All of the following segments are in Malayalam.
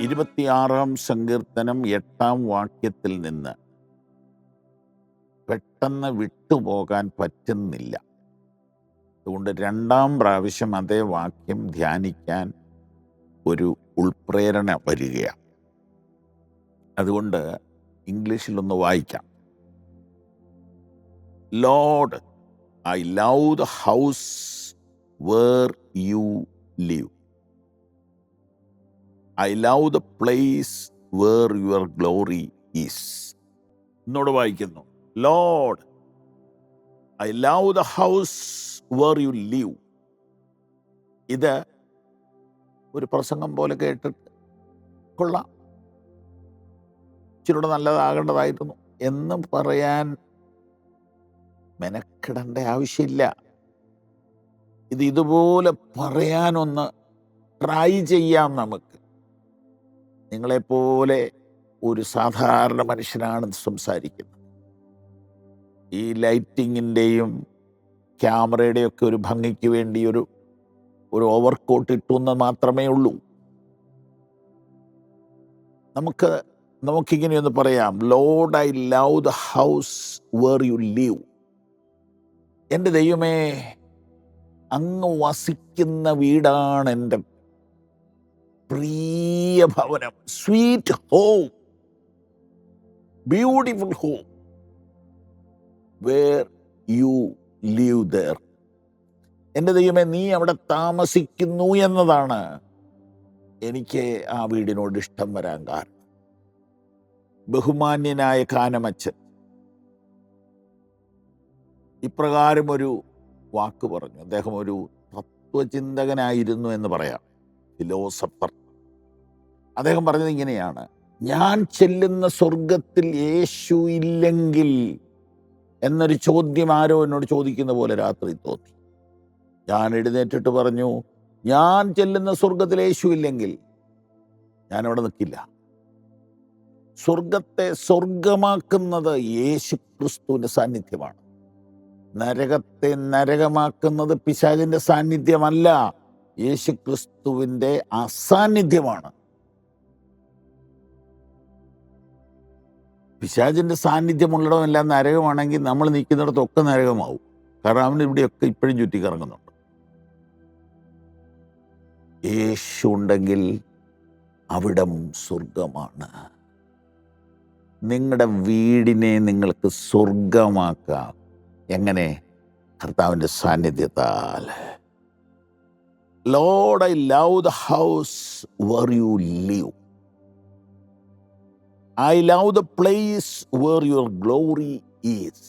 26-ാം സങ്കീർത്തനം 8-ാം വാക്യത്തിൽ നിന്ന് പെട്ടെന്ന് വിട്ടുപോകാൻ പറ്റുന്നില്ല. അതുകൊണ്ട് 2-ാം പ്രാവശ്യം അതേ വാക്യം ധ്യാനിക്കാൻ ഒരു ഉൾപ്രേരണ വരികയാണ്. അതുകൊണ്ട് ഇംഗ്ലീഷിലൊന്ന് വായിക്കാം. Lord, I love the house where you live. I love the place where your glory is. എന്നോട് വായിക്കുന്നു. Lord, I love the house where you live. ഇത് ഒരു പ്രസംഗം പോലെ കേട്ടിട്ട് കൊള്ളാം, ഇച്ചിരൂടെ നല്ലതാകേണ്ടതായിരുന്നു എന്ന് പറയാൻ മെനക്കിടേണ്ട ആവശ്യമില്ല. ഇതുപോലെ പറയാനൊന്ന് ട്രൈ ചെയ്യാം നമുക്ക്. നിങ്ങളെപ്പോലെ ഒരു സാധാരണ മനുഷ്യനാണ് സംസാരിക്കുന്നത്. ഈ ലൈറ്റിങ്ങിൻ്റെയും ക്യാമറയുടെയും ഒക്കെ ഒരു ഭംഗിക്ക് വേണ്ടി ഒരു ഓവർകോട്ട് ഇട്ടുന്ന മാത്രമേ ഉള്ളൂ. നമുക്കിങ്ങനെയൊന്ന് പറയാം. Lord, I love the house where you live. എൻ്റെ ദൈവമേ, അങ്ങ് വസിക്കുന്ന വീടാണ് എൻ്റെ പ്രിയ ഭവനം. Sweet home, beautiful home, where you live there. എൻ്റെ ദൈവമേ, നീ അവിടെ താമസിക്കുന്നു എന്നതാണ് എനിക്ക് ആ വീടിനോട് ഇഷ്ടം വരാൻ കാരണം. ബഹുമാന്യനായ കാനമച്ചൻ ഇപ്രകാരം ഒരു വാക്ക് പറഞ്ഞു. അദ്ദേഹം ഒരു തത്വചിന്തകനായിരുന്നു എന്ന് പറയാം, ഫിലോസഫർ. അദ്ദേഹം പറഞ്ഞത് ഇങ്ങനെയാണ്: ഞാൻ ചെല്ലുന്ന സ്വർഗത്തിൽ യേശു ഇല്ലെങ്കിൽ എന്നൊരു ചോദ്യം ആരോ എന്നോട് ചോദിക്കുന്ന പോലെ രാത്രി തോന്നി. ഞാൻ എഴുന്നേറ്റിട്ട് പറഞ്ഞു, ഞാൻ ചെല്ലുന്ന സ്വർഗത്തിൽ യേശു ഇല്ലെങ്കിൽ ഞാൻ അവിടെ നിൽക്കില്ല. സ്വർഗത്തെ സ്വർഗമാക്കുന്നത് യേശു ക്രിസ്തുവിൻ്റെ സാന്നിധ്യമാണ്. നരകത്തെ നരകമാക്കുന്നത് പിശാചിന്റെ സാന്നിധ്യമല്ല, യേശു ക്രിസ്തുവിൻ്റെ അസാന്നിധ്യമാണ്. പിശാചിന്റെ സാന്നിധ്യമുള്ളിടമെല്ലാം നരകമാണെങ്കിൽ നമ്മൾ നിൽക്കുന്നിടത്തൊക്കെ നരകമാവും. കാരണം അവന് ഇവിടെയൊക്കെ ഇപ്പോഴും ചുറ്റിക്കറങ്ങുന്നുണ്ട്. യേശു ഉണ്ടെങ്കിൽ അവിടം സ്വർഗമാണ്. നിങ്ങളുടെ വീടിനെ നിങ്ങൾക്ക് സ്വർഗമാക്കാം. എങ്ങനെ? കർത്താവിൻ്റെ സാന്നിധ്യത്താൽ. Lord, I love the house where you live. I love the place where your glory is.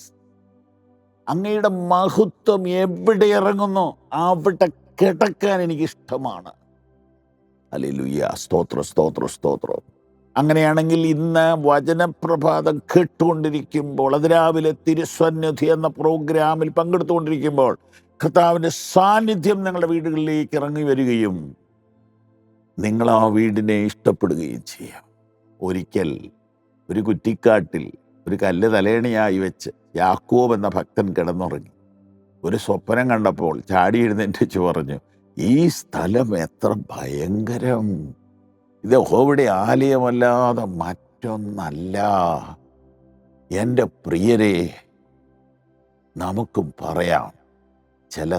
അങ്ങയുടെ മഹത്വം എവിടെ ഇറങ്ങുന്നു അവിടെ കിടക്കാൻ എനിക്കിഷ്ടമാണ്. ഹല്ലേലൂയ, സ്തോത്രം, സ്തോത്രം, സ്തോത്രം. അങ്ങനെയാണെങ്കിൽ ഇന്ന് വചനപ്രഭാതം കേട്ടുകൊണ്ടിരിക്കുമ്പോൾ, അതിരാവിലെ തിരുസന്നിധി എന്ന പ്രോഗ്രാമിൽ പങ്കെടുത്തുകൊണ്ടിരിക്കുമ്പോൾ കർത്താവിൻ്റെ സാന്നിധ്യം നിങ്ങളുടെ വീടുകളിലേക്ക് ഇറങ്ങി വരികയും നിങ്ങൾ ആ വീടിനെ ഇഷ്ടപ്പെടുകയും ചെയ്യാം. ഒരിക്കൽ ഒരു കുറ്റിക്കാട്ടിൽ ഒരു കല്ല് തലേണിയായി വെച്ച് യാക്കോബ് എന്ന ഭക്തൻ കിടന്നുറങ്ങി. ഒരു സ്വപ്നം കണ്ടപ്പോൾ ചാടി എഴുന്നേറ്റ് പറഞ്ഞു, ഈ സ്ഥലം എത്ര ഭയങ്കരം! ഇത് യഹോവയുടെ ആലയമല്ലാതെ മറ്റൊന്നല്ല. എൻ്റെ പ്രിയരെ, നമുക്കും പറയാം, ചില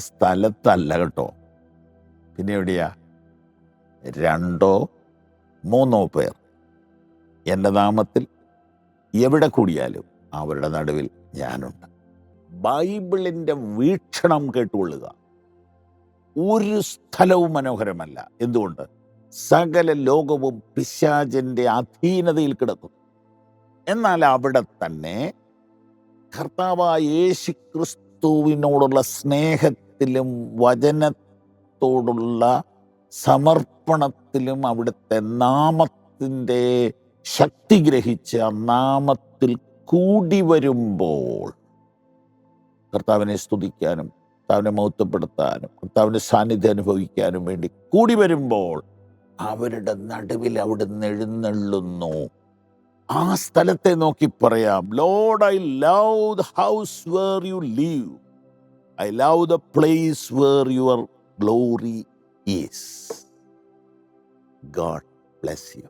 സ്ഥലത്തല്ല കേട്ടോ. പിന്നെ എവിടെയാ? 2 or 3 പേർ എൻ്റെ നാമത്തിൽ എവിടെ കൂടിയാലും അവരുടെ നടുവിൽ ഞാനുണ്ട്. ബൈബിളിൻ്റെ വീക്ഷണം കേട്ടുകൊള്ളുക. ഒരു സ്ഥലവും മനോഹരമല്ല. എന്തുകൊണ്ട്? സകല ലോകവും പിശാചിൻ്റെ അധീനതയിൽ കിടക്കുന്നു. എന്നാൽ അവിടെ തന്നെ കർത്താവായ യേശു ക്രിസ്തുവിനോടുള്ള സ്നേഹത്തിലും വചനത്തോടുള്ള സമർപ്പണത്തിലും അവിടുത്തെ നാമത്തിൻ്റെ ശക്തി ഗ്രഹിച്ച് ആ നാമത്തിൽ കൂടി വരുമ്പോൾ കർത്താവിനെ സ്തുതിക്കാനും കർത്താവിനെ മഹത്വപ്പെടുത്താനും കർത്താവിൻ്റെ സാന്നിധ്യം അനുഭവിക്കാനും വേണ്ടി കൂടി വരുമ്പോൾ അവരുടെ നടുവിൽ അവിടുന്ന് എഴുന്നള്ളുന്നു. ആ സ്ഥലത്തെ നോക്കി പറയാം, Lord, I love the house where you live. I love the place where your glory is. God bless U.